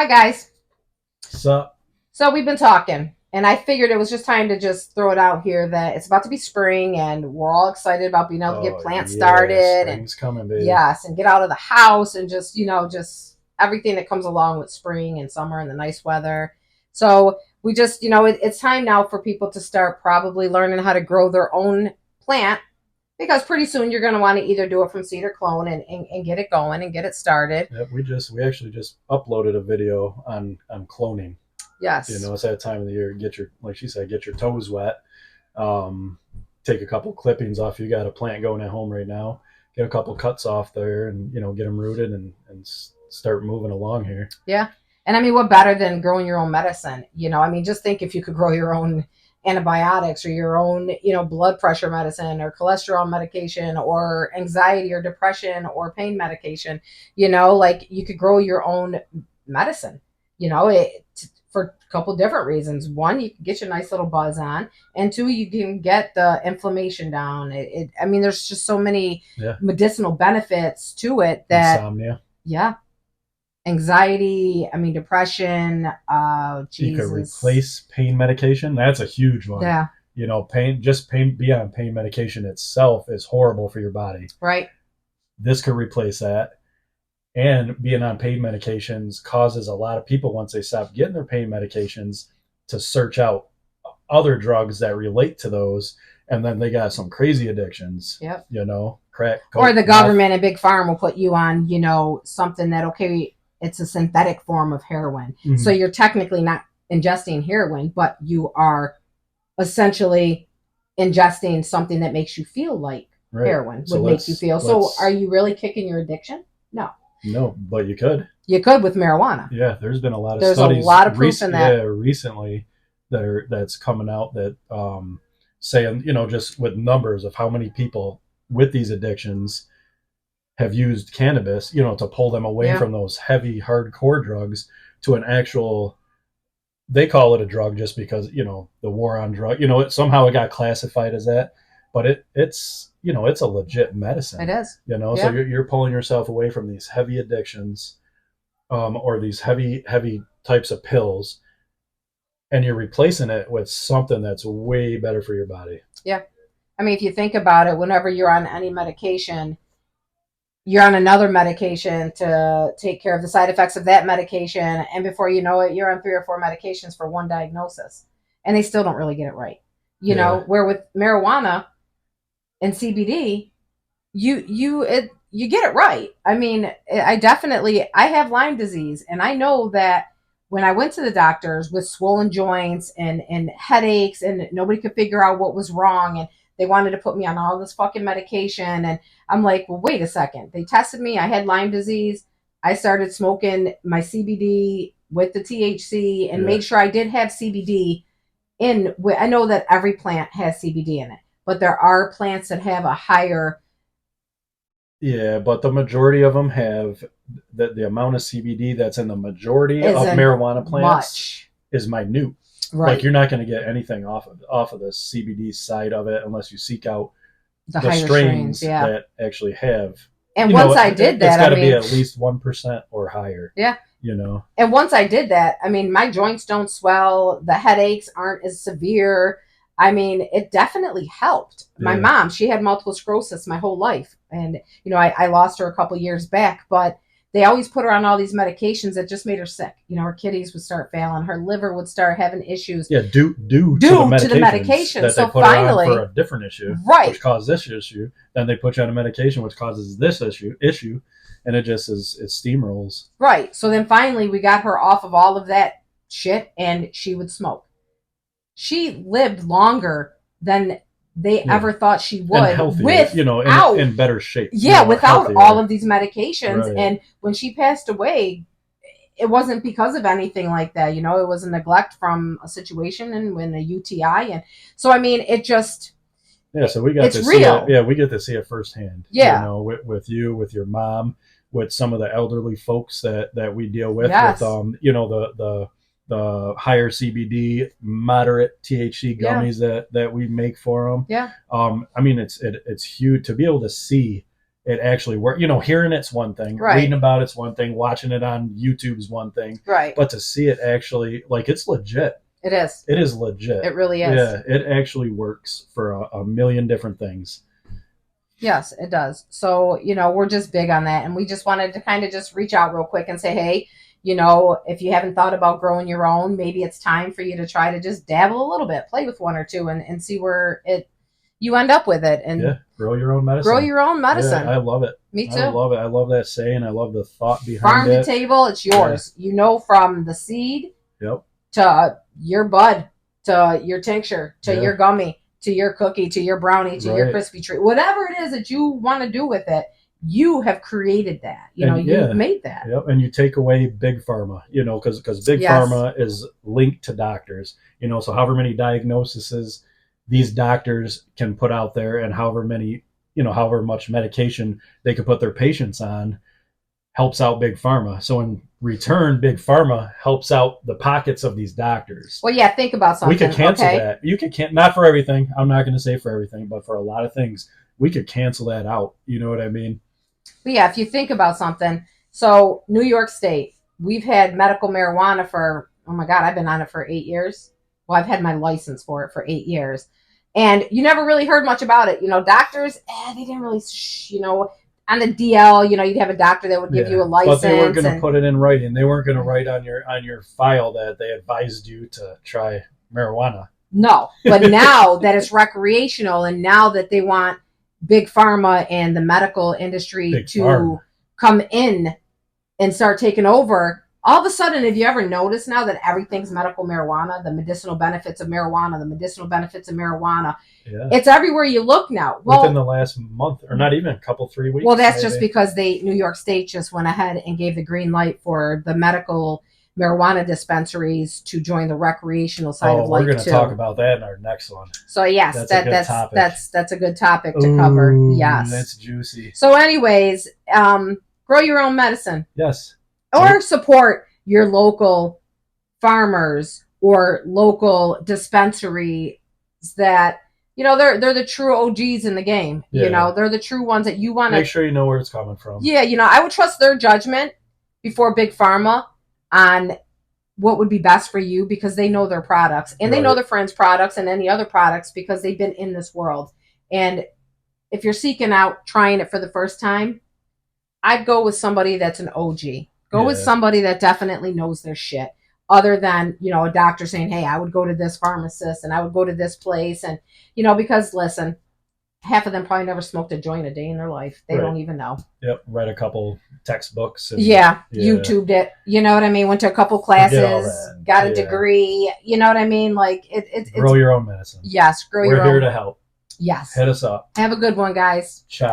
Hi, guys. So, So we've been talking, and I figured it was just time to just throw it out here that it's about to be spring, and we're all excited about being able to get oh plants yeah, started, and spring's coming, baby. yes, and get out of the house, and just everything that comes along with spring and summer and the nice weather. So we just, it's time now for people to start probably learning how to grow their own plant because pretty soon you're going to want to either do it from seed or clone and get it going and get it started. Yep, we actually just uploaded a video on cloning. Yes. It's that time of the year. Get your, like she said, get your toes wet. Um, Take a couple clippings off. You got a plant going at home right now. Get a couple cuts off there, and get them rooted and start moving along here. Yeah. And I mean, what better than growing your own medicine? Just think if you could grow your own antibiotics or your own, blood pressure medicine or cholesterol medication or anxiety or depression or pain medication, like you could grow your own medicine, for a couple different reasons. One, you can get your nice little buzz on, and two, you can get the inflammation down. I mean, there's just so many Yeah, medicinal benefits to it that, insomnia. yeah, anxiety, I mean depression, You could Jesus. replace pain medication. That's a huge one. Yeah, Pain beyond pain medication itself is horrible for your body. right. This could replace that. And being on pain medications causes a lot of people, once they stop getting their pain medications, to search out other drugs that relate to those. And then they got some crazy addictions, Yep. Crack, Or coke, the meth. government and big farm will put you on, something that, okay, it's a synthetic form of heroin. So Mm-hmm. you're technically not ingesting heroin, but you are essentially ingesting something that makes you feel like Right. heroin So would make you feel. So are you really kicking your addiction? No. no, but you could. You could with marijuana. Yeah, there's been a lot of There's a studies lot of proof in that. recently that's coming out that saying, just with numbers of how many people with these addictions have used cannabis, to pull them away Yeah. from those heavy hardcore drugs to an actual, they call it a drug just because, the war on drug, somehow it got classified as that, but it's a legit It medicine, is. so Yeah. you're pulling yourself away from these heavy addictions, or these heavy types of pills, and you're replacing it with something that's way better for your body. Yeah. I mean, if you think about it, whenever you're on any medication, you're on another medication to take care of the side effects of that medication. And before you know it, you're on 3 or 4 medications for one diagnosis. And they still don't really get it right. Yeah, Where with marijuana and CBD, you get it right. I mean, I have Lyme disease, and I know that when I went to the doctors with swollen joints and headaches, and nobody could figure out what was wrong, and they wanted to put me on all this fucking medication, and I'm like, well, wait a second. They tested me. I had Lyme disease. I started smoking my CBD with the THC and yeah, made sure I did have CBD in. I know that every plant has CBD in it, but there are plants that have a higher yeah. But the majority of them have the amount of CBD that's in the majority of isn't marijuana plants much. is minute. Like, Right. you're not going to get anything off of the CBD side of it unless you seek out The the higher strains, strains yeah. that actually have. And once I did It's that, got I to be mean, at least 1% or higher. yeah. You know. And once I did that, I mean, my joints don't swell, the headaches aren't as severe. I mean, it definitely helped. My Yeah. mom, she had multiple sclerosis my whole life. And, I lost her a couple years back, but they always put her on all these medications that just made her sick. Her kidneys would start failing, her liver would start having issues. Yeah, due to the medication. that they So put her on finally, for a different issue, right. which caused this issue. Then they put you on a medication which causes this issue, and it just it steamrolls. Right. So then finally we got her off of all of that shit and she would smoke. She lived longer than they Yeah. ever thought she And would healthier, in better shape. yeah, without healthier. all of these medications. Right. And when she passed away, it wasn't because of anything like that. It was a neglect from a situation and when a UTI. And so, I mean, it just, Yeah, so we got it's to see real. it. Yeah, we get to see it firsthand. Yeah. With you, with your mom, with some of the elderly folks that we deal with. Yes. With the higher CBD, moderate THC Yeah. gummies that we make for them. Yeah. I mean, it's huge to be able to see it actually works. Hearing it's one thing, Right. reading about it's one thing, watching it on YouTube is one thing, Right. but to see it actually, like, it's legit. It is. It is legit. It really is. Yeah, it actually works for a million different things. Yes, it does. So, we're just big on that. And we just wanted to kind of just reach out real quick and say, hey, if you haven't thought about growing your own, maybe it's time for you to try to just dabble a little bit, play with one or two and see where you end up with it and Yeah, grow your own medicine. grow your own medicine. Yeah, I love it. Me too. I love it. I love that saying. I love the thought behind Farm it. to table, it's yours. Yeah. From the seed Yep. to your bud, to your tincture, to your gummy, to your cookie, to your brownie, to your crispy treat, whatever it is that you want to do with it, you have created that. You've made that. Yep. And you take away big pharma, because big pharma is linked to doctors, so however many diagnoses these doctors can put out there and however much medication they can put their patients on helps out big pharma. So in return, big pharma helps out the pockets of these doctors. Well, yeah, think about something. We could cancel that. You could not for everything. I'm not going to say for everything, but for a lot of things, we could cancel that out. You know what I mean? But yeah, if you think about something, so New York State, we've had medical marijuana for, oh my God, I've been on it for 8 years. Well, I've had my license for it for 8 years. And you never really heard much about it. Doctors, they didn't really, on the DL, you'd have a doctor that would give you a license. But they weren't going to put it in writing. They weren't going to write on your file that they advised you to try marijuana. No, but now that it's recreational and now that they want big pharma and the medical industry come in and start taking over, all of a sudden, have you ever noticed now that everything's medical marijuana, the medicinal benefits of marijuana, it's everywhere you look now. Well, within the last month, or not even a couple, 3 weeks. Well, that's just because New York State just went ahead and gave the green light for the medical marijuana dispensaries to join the recreational side of life. We're going to talk about that in our next one. So yes, that's a good topic to cover. Yes, that's juicy. So anyways, grow your own medicine. Yes. Or support your local farmers or local dispensaries that, they're the true OGs in the game. Yeah. They're the true ones that you want to make sure you know where it's coming from. Yeah, I would trust their judgment before big pharma on what would be best for you because they know their products and they know their friends' products and any other products because they've been in this world. And if you're seeking out trying it for the first time, I'd go with somebody that's an OG. Go with somebody that definitely knows their shit. Other than, a doctor saying, hey, I would go to this pharmacist and I would go to this place. And, because, listen, half of them probably never smoked a joint a day in their life. They don't even know. Yep. Read a couple textbooks. And, YouTubed it. You know what I mean? Went to a couple classes, got a degree. You know what I mean? Like, it's grow your own medicine. Yes. Grow your own. We're here to help. Yes. Hit us up. Have a good one, guys. Ciao.